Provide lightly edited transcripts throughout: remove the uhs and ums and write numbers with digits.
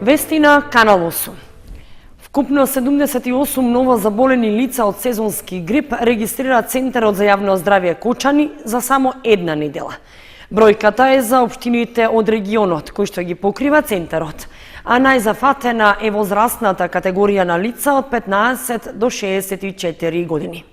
Вести на Канал 8. Вкупно 78 ново заболени лица од сезонски грип регистрира Центарот за јавно здравје Кочани за само една недела. Бројката е за општините од регионот, кои што ги покрива Центарот, а најзафатена е возрастната категорија на лица од 15 до 64 години.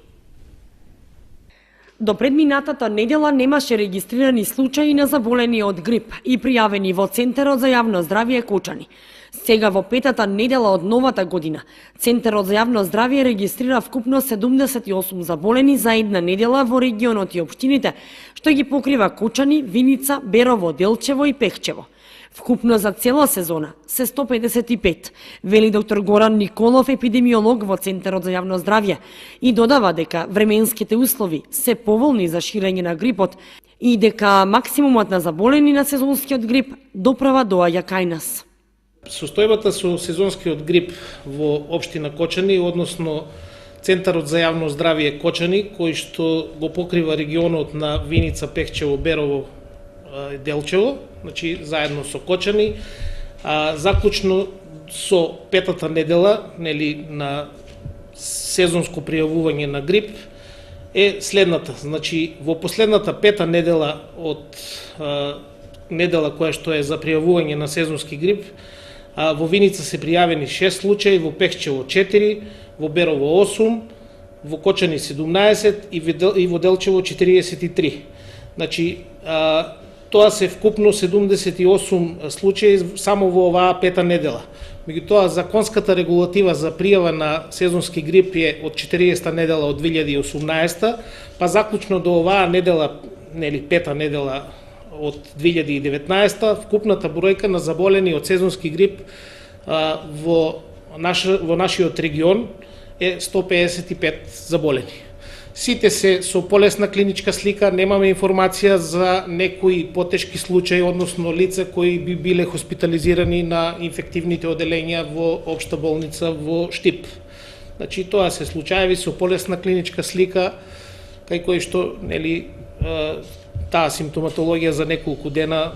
До предминатата недела немаше регистрирани случаи на заболени од грип и пријавени во Центарот за јавно здравје Кочани. Сега во петата недела од новата година, Центарот за јавно здравје регистрира вкупно 78 заболени за една недела во регионот и општините, што ги покрива Кочани, Виница, Берово, Делчево и Пехчево. Вкупно за цела сезона се 155, вели доктор Горан Николов, епидемиолог во Центарот за јавно здравје, и додава дека временските услови се поволни за ширење на грипот и дека максимумот на заболени на сезонскиот грип доправа доаѓа кај нас. Состојбата со сезонскиот грип во општина Кочани, односно Центарот за јавно здравје Кочани, кој што го покрива регионот на Виница, Пехчево, Берово и Делчево, значи заедно со Кочани, заклучно со петата недела, нели, на сезонско пријавување на грип е следната. Значи во последната пета недела од недела која што е за пријавување на сезонски грип, во Виница се пријавени 6 случаи, во Пехчево 4, во Берово 8, во Кочани 17 и во Делчево 43. Значи, тоа се вкупно 78 случаи само во оваа пета недела. Меѓутоа, законската регулатива за пријава на сезонски грип е од 40-та недела од 2018, па заклучно до оваа недела, нели пета недела од 2019, вкупната бројка на заболени од сезонски грип во нашиот регион е 155 заболени. Сите се со полесна клиничка слика, немаме информација за некои потешки случаи, односно лица кои би биле хоспитализирани на инфективните оделенја во општа болница во Штип. Значи, тоа се случаеви со полесна клиничка слика, кај кои што, нели, таа симптоматологија за неколку дена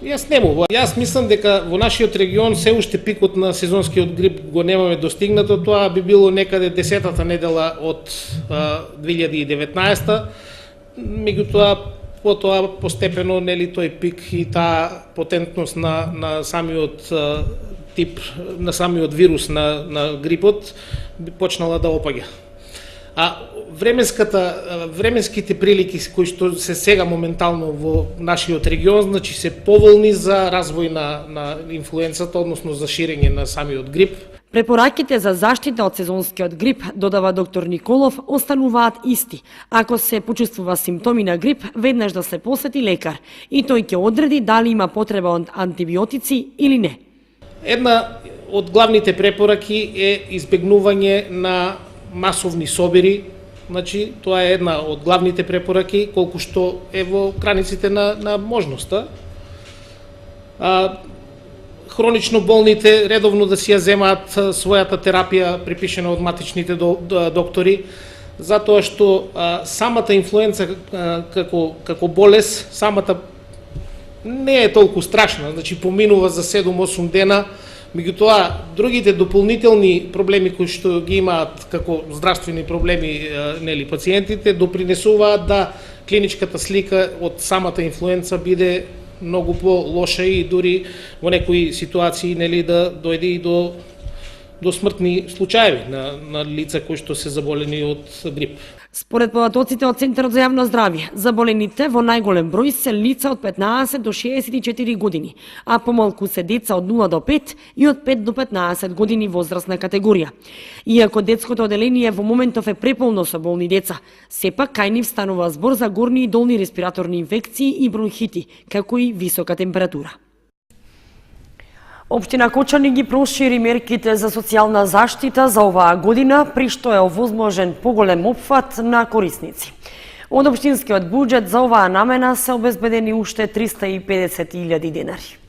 јас немува. Јас мислам дека во нашиот регион се уште пикот на сезонскиот грип го немаме достигнато, тоа би било некаде 10-та недела од 2019, меѓутоа потоа постепено, нели, тој пик и таа потентност на самиот тип, на самиот вирус на грипот би почнала да опаѓа. А временските прилики кои што се сега моментално во нашиот регион, значи се поволни за развој на инфлуенцата, односно за ширење на самиот грип. Препораките за заштита од сезонскиот грип, додава доктор Николов, остануваат исти. Ако се почувствува симптоми на грип, веднаш да се посети лекар и тој ќе одреди дали има потреба од антибиотици или не. Една од главните препораки е избегнување на масовни собири. Значи, тоа е една од главните препораки, колку што е во границите на можноста. Хронично болните редовно да си ја земаат својата терапија припишена од матичните доктори, затоа што самата инфлуенца како болест, самата не е толку страшна, значи поминува за 7-8 дена. Меѓутоа, другите дополнителни проблеми кои што ги имаат како здравствени проблеми, нели, пациентите, допринесуваат да клиничката слика од самата инфлуенца биде многу по-лоша и дури во некои ситуации, нели, да дојде и до смртни случаи на лица кои што се заболени од грип. Според податоците од Центарот за јавно здравје, заболените во најголем број се лица од 15 до 64 години, а помалку се деца од 0 до 5 и од 5 до 15 години возрастна категорија. Иако детското оделение во моментов е преполно со болни деца, сепак кај нив станува збор за горни и долни респираторни инфекции и бронхити, како и висока температура. Општина Кочани ги прошири мерките за социјална заштита за оваа година, при што е овозможен поголем опфат на корисници. Од општинскиот буџет за оваа намена се обезбедени уште 350.000 денари.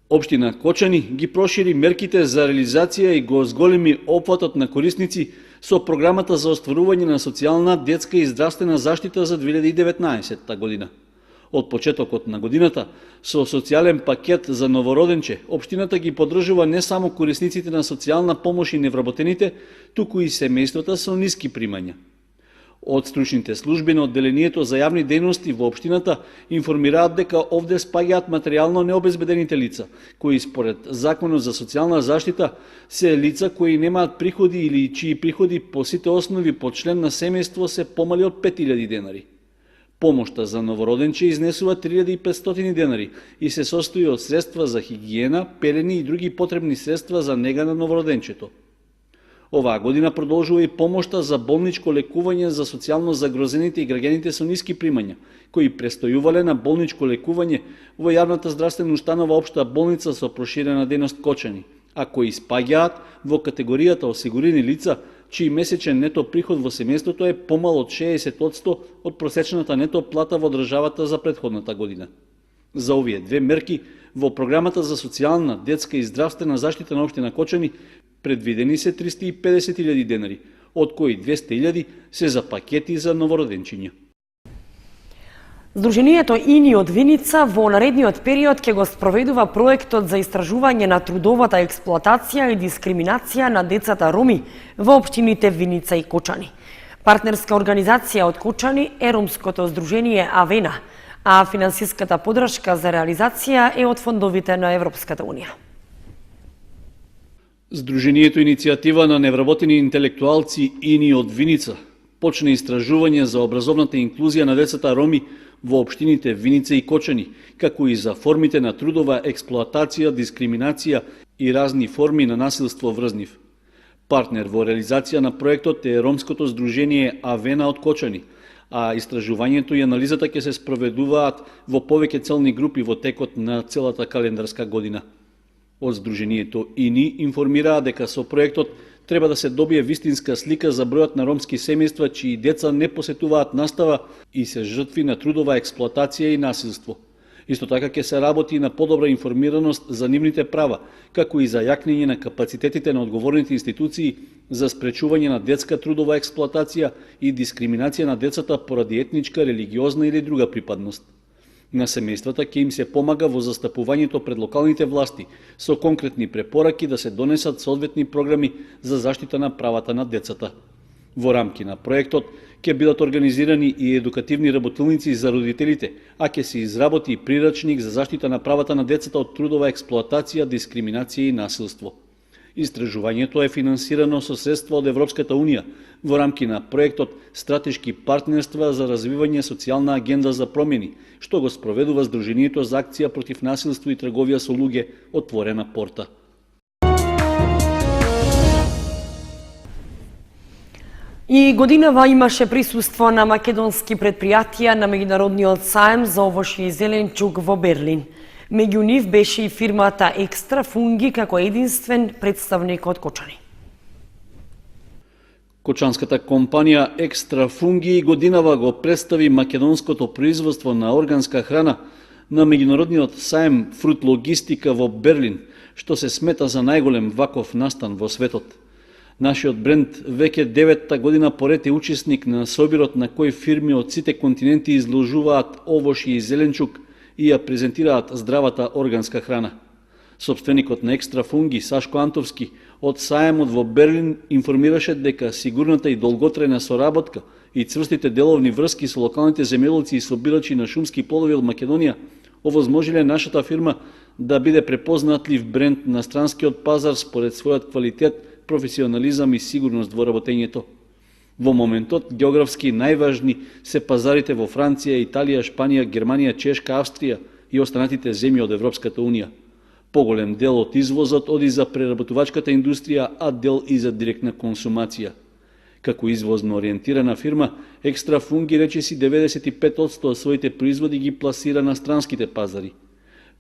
Општина Кочани ги прошири мерките за реализација и го зголеми опфатот на корисници со програмата за остварување на социјална, детска и здравствена заштита за 2019 година. Од почетокот на годината, со социјален пакет за новороденче, општината ги поддржува не само корисниците на социјална помош и невработените, туку и семејствата со ниски примања. Од стручните служби на одделението за јавни дејности во општината информираат дека овде спаѓаат материјално необезбедените лица, кои според Законот за социјална заштита се лица кои немаат приходи или чии приходи по сите основи по член на семејство се помали од 5000 денари. Помошта за новороденче изнесува 3500 денари и се состои од средства за хигиена, пелени и други потребни средства за нега на новороденчето. Оваа година продолжува и помошта за болничко лекување за социјално загрозените и граѓаните со ниски примања, кои престојувале на болничко лекување во јавната здравствена установа Општа болница со проширена дејност Кочани, а кои спаѓаат во категоријата осигурени лица, чиј месечен нето приход во семејството е помал од 60% од просечната нето плата во државата за претходната година. За овие две мерки во програмата за социјална, детска и здравствена заштита на општина Кочани предвидени се 350.000 денари, од кои 200.000 се за пакети за новороденчиња. Сдруженијето ИНИ од Виница во наредниот период ќе го спроведува проектот за истражување на трудовата експлоатација и дискриминација на децата роми во општините Виница и Кочани. Партнерска организација од Кочани е ромското здружение Авена, а финансиската поддршка за реализација е од фондовите на Европската унија. Сдруженијето Иницијатива на невработени интелектуалци ИНИ од Виница почне истражување за образовната инклузија на децата роми во општините Виница и Кочани, како и за формите на трудова експлоатација, дискриминација и разни форми на насилство врз нив. Партнер во реализација на проектот е ромското здружение Авена од Кочани, а истражувањето и анализата ќе се спроведуваат во повеќе целни групи во текот на целата календарска година. Од Сдруженијето ИНИ информираа дека со проектот треба да се добие вистинска слика за бројот на ромски семејства чии деца не посетуваат настава и се жртви на трудова експлоатација и насилство. Исто така ќе се работи и на подобра информираност за нивните права, како и за јакнење на капацитетите на одговорните институции за спречување на детска трудова експлоатација и дискриминација на децата поради етничка, религиозна или друга припадност. На семејствата ќе им се помага во застапувањето пред локалните власти со конкретни препораки да се донесат соодветни програми за заштита на правата на децата. Во рамки на проектот ќе бидат организирани и едукативни работилници за родителите, а ќе се изработи и прирачник за заштита на правата на децата од трудова експлоатација, дискриминација и насилство. Истражувањето е финансирано со средства од Европската унија во рамки на проектот Стратешки партнерства за развивање социјална агенда за промени, што го спроведува Сдруженијето за акција против насилство и трговија со луѓе Отворена порта. И годинава имаше присуство на македонски предпријатија на меѓународниот саем за овошје и зеленчук во Берлин. Меѓу нив беше и фирмата Екстра Фунги како единствен представник од Кочани. Кочанската компанија Екстра Фунги годинава го представи македонското производство на органска храна на меѓународниот саем Фрут Логистика во Берлин, што се смета за најголем ваков настан во светот. Нашиот бренд веќе 9-та година поред е учесник на собирот на кој фирми од сите континенти изложуваат овошје и зеленчук и ја презентираат здравата органска храна. Собственикот на Екстра Фунги, Сашко Антовски, од саемот во Берлин информираше дека сигурната и долготрајна соработка и цврстите деловни врски со локалните земјоделци и собирачи на шумски плодови од Македонија овозможиле нашата фирма да биде препознатлив бренд на странскиот пазар според својот квалитет, професионализам и сигурност во работењето. Во моментот, географски најважни се пазарите во Франција, Италија, Шпанија, Германија, Чешка, Австрија и останатите земји од Европската унија. Поголем дел од извозот оди за преработувачката индустрија, а дел и за директна консумација. Како извозно ориентирана фирма, Екстра Фунги речиси 95% од своите производи ги пласира на странските пазари.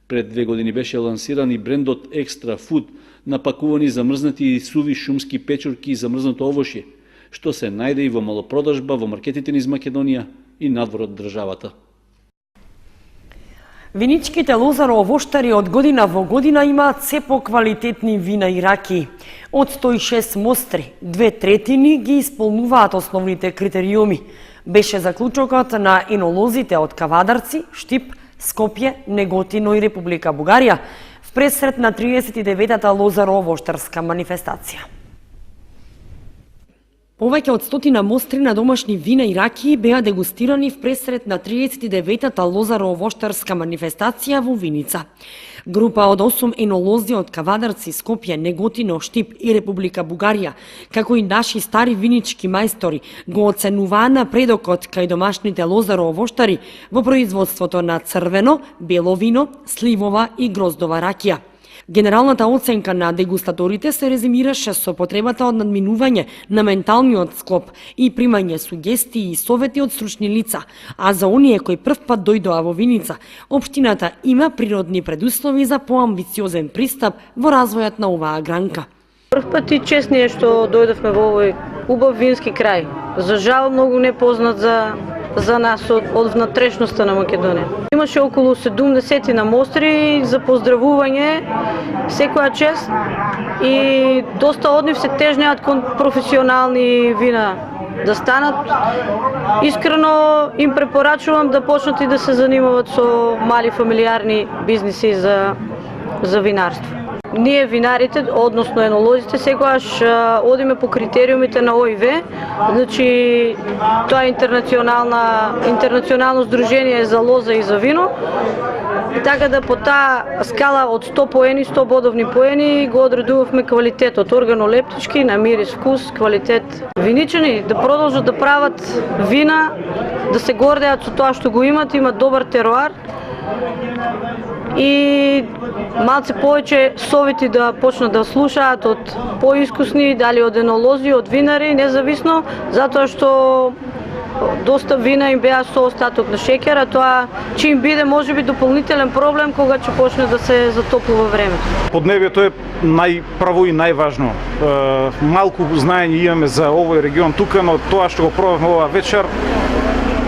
Пред 2 години беше лансиран и брендот Екстра Фуд, напакувани замрзнати и суви шумски печурки и замрзнато овошје, што се најде и во малопродажба во маркетите низ Македонија и надвор од државата. Виничките лозаро-овоштари од година во година имаат се поквалитетни вина и раки. Од 106 мостри, 2/3 ги исполнуваат основните критериуми, Беше заклучокот на енолозите од Кавадарци, Штип, Скопје, Неготино и Република Бугарија в пресрет на 39-та лозаро-овоштарска манифестација. Повеќе од 100 мостри на домашни вина и ракии беа дегустирани в пресрет на 39-та лозаро-овоштарска манифестација во Виница. Група од 8 енолози од Кавадарци, Скопје, Неготино, Штип и Република Бугарија, како и наши стари винички мајстори, го оценуваа напредокот кај домашните лозаро-овоштари во производството на црвено, бело вино, сливова и гроздова ракија. Генералната оценка на дегустаторите се резимираше со потребата од надминување на менталниот склоп и примање сугестии и совети од стручни лица, а за оние кои прв пат дојдоа во Виница, општината има природни предуслови за поамбициозен пристап во развојот на оваа гранка. Прв пат и чест е што дојдовме во овој убав вински крај. За жал многу непознат за нас од внатрешноста на Македонија. Имаше околу 70 на мостри за поздравување, секоја чест и доста од нив се тежнеат кон професионални вина да станат. Искрено им препорачувам да почнат и да се занимават со мали фамилиарни бизниси за винарство. Ние винарите, односно енолозите, секогаш одиме по критериумите на ОИВ, значи тоа е интернационално здружение за лоза и за вино. И така да по таа скала од 100 поени, 100 бодовни поени го одредувавме квалитетот органолептички, на мирис, вкус, квалитет. Виничани да продолжат да прават вина, да се гордеат со тоа што го имат добар теруар и малце повеќе совети да почнат да слушаат од поискусни, дали од енолози, од винари, независно, затоа што доста вина им беа со остаток на шеќер, а тоа ќе им биде можеби дополнителен проблем кога ќе почне да се затоплува времето. Поднебјето е најправо и најважно. Малку знаење имаме за овој регион тука, но тоа што го пробавме оваа вечер,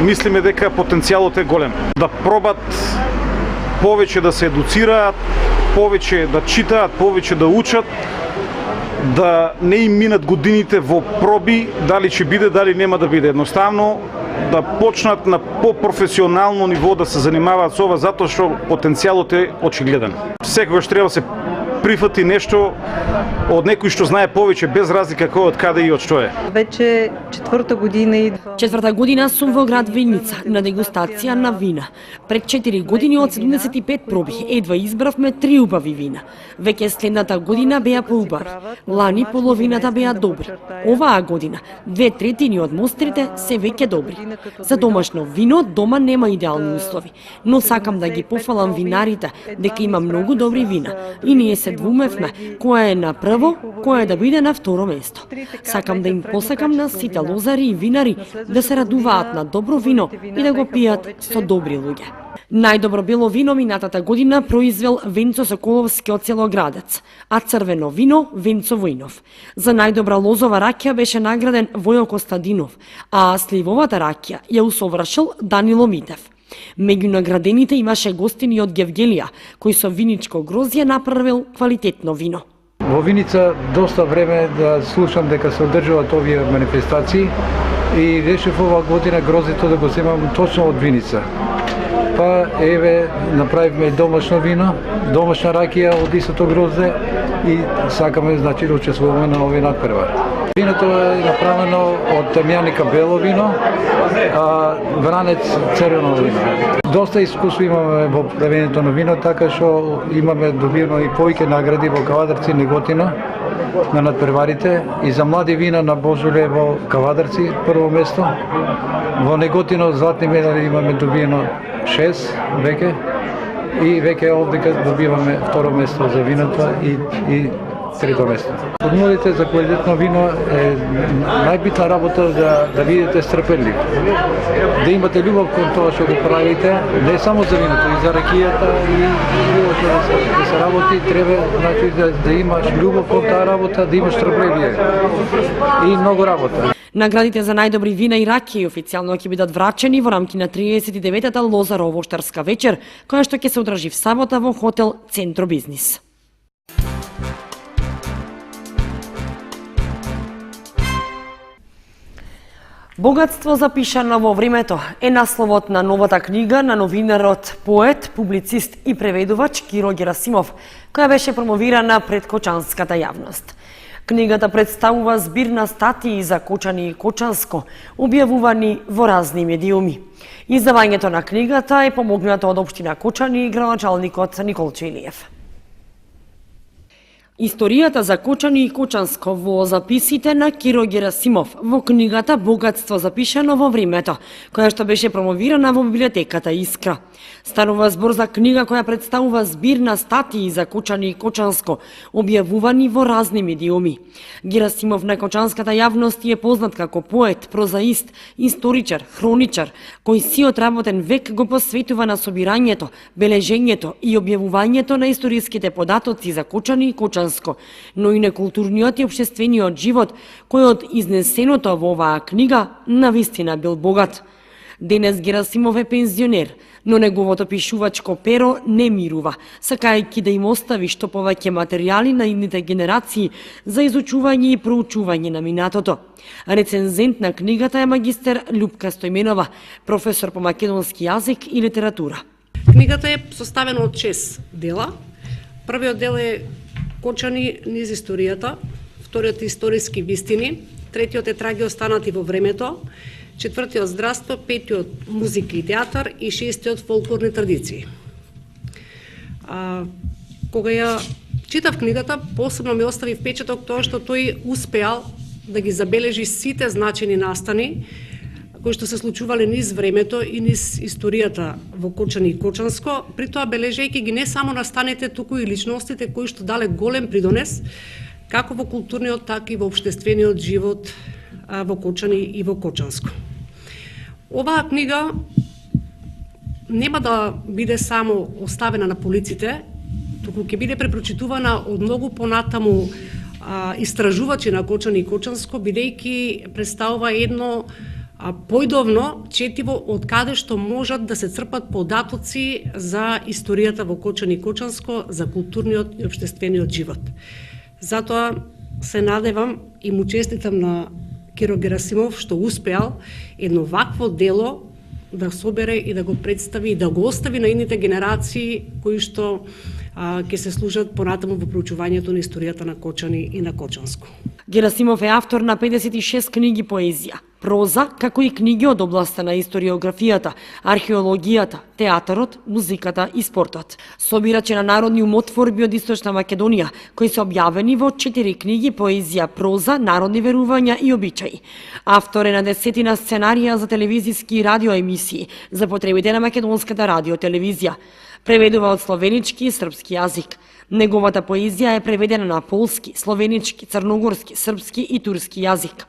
мислиме дека потенцијалот е голем. Да пробат повеќе да се едуцираат, повеќе да читаат, повеќе да учат, да не им минат годините во проби, дали ќе биде, дали нема да биде. Едноставно да почнат на по-професионално ниво да се занимаваат со ова, затоа што потенцијалот е очигледен. Секогаш треба да се прифати нешто од некој што знае повеќе, без разлика кој од каде и од што е. Веќе четврта година идва. Четврта година сум во град Виница на дегустација на вина. Пред 4 години од 75 проби едва избравме 3 убави вина. Веќе следната година беа поубави. Лани половината беа добри. Оваа година 2/3 од мострите се веќе добри. За домашно вино дома нема идеални услови, но сакам да ги пофалам винарите дека има многу добри вина и ние се двумевме која е на прво, која да биде на второ место. Сакам да им посакам на сите лозари и винари да се радуваат на добро вино и да го пијат со добри луѓе. Најдобро бело вино минатата година произвел Венцо Соколовски од село Градец, а црвено вино Венцо Војнов. За најдобра лозова ракија беше награден Војо Костадинов, а сливовата ракија ја усовршил Данило Митев. Меѓу наградените имаше гостини од Гевгелија, кој со виничко грозје направил квалитетно вино. Во Виница доста време да слушам дека се одржуваат овие манифестации и решив оваа година грозето да го земам точно од Виница. Па еве направивме домашно вино, домашна ракија од истото грозде и сакаме значи да учествуваме на овој надпревар. Виното е направено од темјаника бело вино, а вранец црвено вино. Доста искуство имаме во правењето на вино, така што имаме добиено и повеќе награди во Кавадарци, Неготино на надпреварите и за млади вина на Божуле во Кавадарци прво место. Во Неготино златни медали имаме добиено 6 веќе и веќе овдека добиваме второ место за виното и трето место. Формулите за квалитетно вино е најбитна работа да бидете страпелливи. Да имате љубов кон тоа што го правите, не само за виното, и за ракијата и било да се работи, треба значи да имаш љубов кон таа работа, да имаш страпливие и многу работа. Наградите за најдобри вина и ракии официјално ќе бидат врачени во рамки на 39-та лозаро-овоштарска вечер, која што ќе се одржи в сабота во хотел Центро Бизнис. Богатство запишано во времето е насловот на новата книга на новинарот, поет, публицист и преведувач Киро Герасимов, која беше промовирана пред кочанската јавност. Книгата представува збир на статии за Кочани и Кочанско, објавувани во разни медиуми. Издавањето на книгата е помогнато од општина Кочани и градоначалникот Николче Илиев. Историјата за Кочани и Кочанско во записите на Киро Герасимов во книгата Богатство запишано во времето, која што беше промовирана во библиотеката Искра. Станува збор за книга која представува збир на статии за Кочани и Кочанско, објавувани во разни медиуми. Герасимов на кочанската јавност е познат како поет, прозаист, историчар, хроничар, кој сиот работен век го посветува на собирањето, бележењето и објавувањето на историските податоци за Кочани и Кочанско, но и на културниот и општествениот живот, кој од изнесеното во оваа книга навистина бил богат. Денес Герасимов е пензионер, но неговото пишувачко перо не мирува, сакајќи да им остави што повеќе материјали на идните генерации за изучување и проучување на минатото. Рецензент на книгата е магистер Љупка Стојменова, професор по македонски јазик и литература. Книгата е составена од 6 дела. Првиот дел е Кочани низ историјата, вториот е историски вистини, третиот е траги останати во времето, четвртиот здравство, петиот музика и театар и шестиот фолклорни традиции. Кога ја читав книгата, посебно ми остави впечаток тоа што тој успеал да ги забележи сите значени настани кои што се случувале низ времето и низ историјата во Кочани и Кочанско, при тоа бележејќи ги не само настаните, туку и личностите кои што дале голем придонес како во културниот, така и во општествениот живот во Кочани и во Кочанско. Оваа книга нема да биде само оставена на полиците, туку ќе биде препрочитувана од многу понатаму истражувачи на Кочани и Кочанско, бидејќи представува едно појдовно четиво од каде што можат да се црпат податоци за историјата во Кочани и Кочанско, за културниот и општествениот живот. Затоа се надевам и му честитам на Киро Герасимов што успеал едно вакво дело да собере и да го представи и да го остави на идните генерации кои што ќе се служат понатаму во проучувањето на историјата на Кочани и на Кочанско. Герасимов е автор на 56 книги поезија, проза, како и книги од областа на историографијата, археологијата, театарот, музиката и спортот. Собирач е на народни умотворби од Источна Македонија, кои се објавени во 4 книги поезија, проза, народни верувања и обичаи. Автор е на десетина сценарија за телевизиски и радио емисии за потребите на македонската радио-телевизија. Преведува од словенички и српски јазик. Неговата поезија е преведена на полски, словенички, црногорски, српски и турски јазик.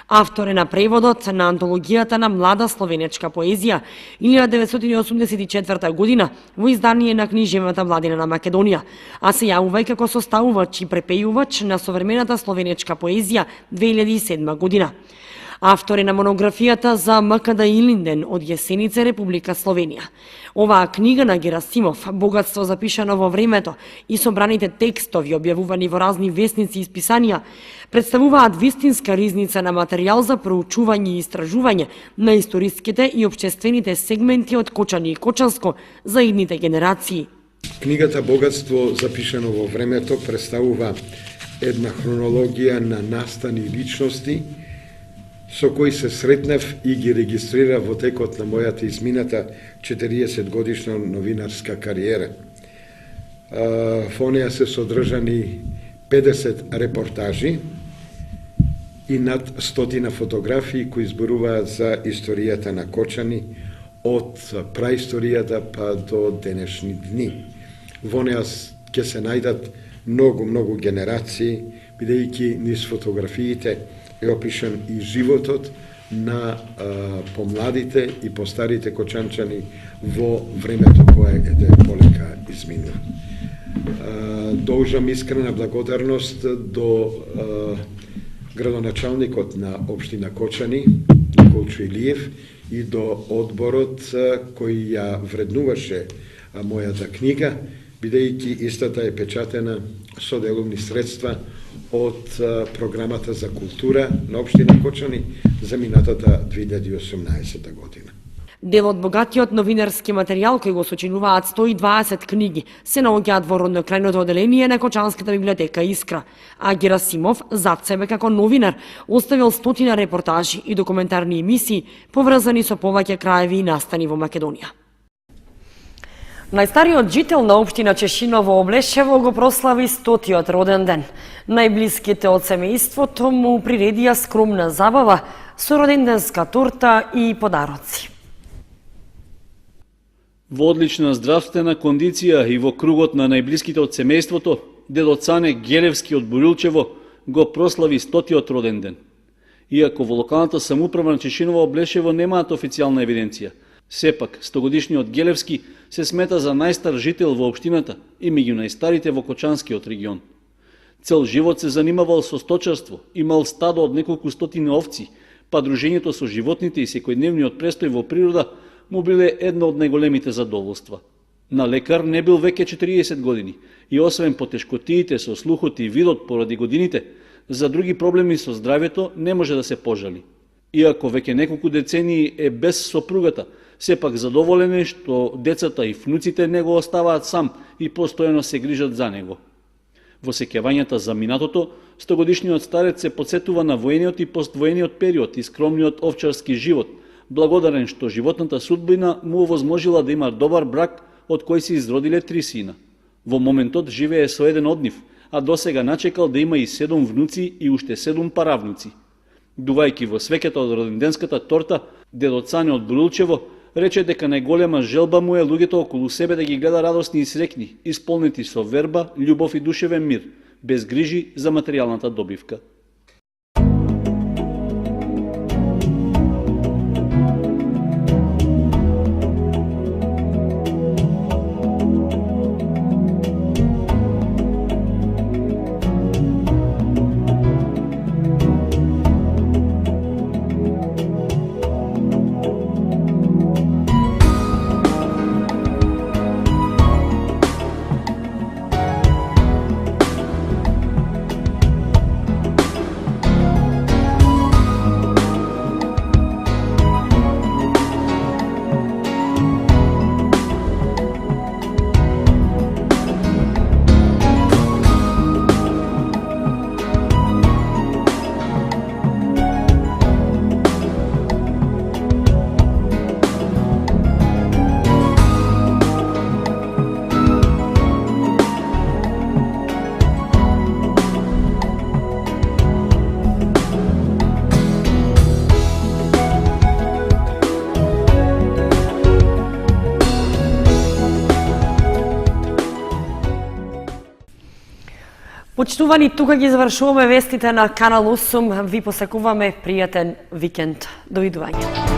Автор е на преводот на антологијата на млада словенечка поезија 1984 година во издание на Книжевната владина на Македонија, а се јавува и како составувач и препејувач на современата словенечка поезија 2007 година. Автор е на монографијата за МКД Илинден од Јесеница, Република Словенија. Оваа книга на Герасимов, Богатство запишано во времето и собраните текстови објавувани во разни весници и списанија, представуваат вистинска ризница на материјал за проучување и истражување на историските и општествените сегменти од Кочани и Кочанско за идните генерации. Книгата Богатство запишано во времето представува една хронологија на настани и личности со кои се сретнав и ги регистрира во текот на мојата измината 40 годишна новинарска кариера. Во неја се содржани 50 репортажи и над 100 фотографии кои зборуваат за историјата на Кочани од праисторијата па до денешни дни. Во неја ќе се најдат многу генерации, бидејќи низ фотографиите е опишан и животот на помладите и постарите кочанчани во времето кое е полека изминува. Должам искрена благодарност до градоначалникот на општина Кочани, Николче Илиев, и до одборот кој ја вреднуваше мојата книга, бидејќи истата е печатена со деловни средства од програмата за култура на општина Кочани за минатата 2018 година. Дел од богатиот новинарски материјал кој го сочинуваат 120 книги се наоѓаат во роднокрајното оделение на Кочанската библиотека Искра, а Герасимов зад себе како новинар оставил стотина репортажи и документарни емисии поврзани со повеќе краеви и настани во Македонија. Најстариот жител на општина Чешиново Облешево го прослави 100-тиот роден ден. Најблиските од семејството му приредија скромна забава со роденденска торта и подароци. Во одлична здравствена кондиција и во кругот на најблиските од семејството, дедо Цане Гелевски од Бурилчево го прослави 100-тиот роден ден. Иако во локалната самоуправа на Чешиново Облешево немаат официјална евиденција, сепак 100-годишниот Гелевски се смета за најстар жител во општината и меѓу најстарите во Кочанскиот регион. Цел живот се занимавал со сточарство, имал стадо од неколку стотини овци, па дружењето со животните и секојдневниот престој во природа му биле едно од најголемите задоволства. На лекар не бил веќе 40 години и освен потешкотиите со слухот и видот поради годините, за други проблеми со здравјето не може да се пожали. Иако веќе неколку децении е без сопругата, сепак задоволен е што децата и внуците не го оставаат сам и постојано се грижат за него. Во сеќавањата за минатото, 100-годишниот старец се подсетува на воениот и поствоениот период и скромниот овчарски живот, благодарен што животната судбина му овозможила да има добар брак од кој се изродиле 3 сина. Во моментот живее со еден од нив, а досега начекал да има и 7 внуци и уште 7 паравнуци. Дувајќи во свеќата од роденденската торта, дедо Цане од Бурилчево рече дека најголема желба му е луѓето околу себе да ги гледа радосни и среќни, исполнети со верба, љубов и душевен мир, без грижи за материјалната добивка. Почитувани, тука ги завршуваме вестите на Канал 8. Ви посакуваме пријатен викенд. Довидување.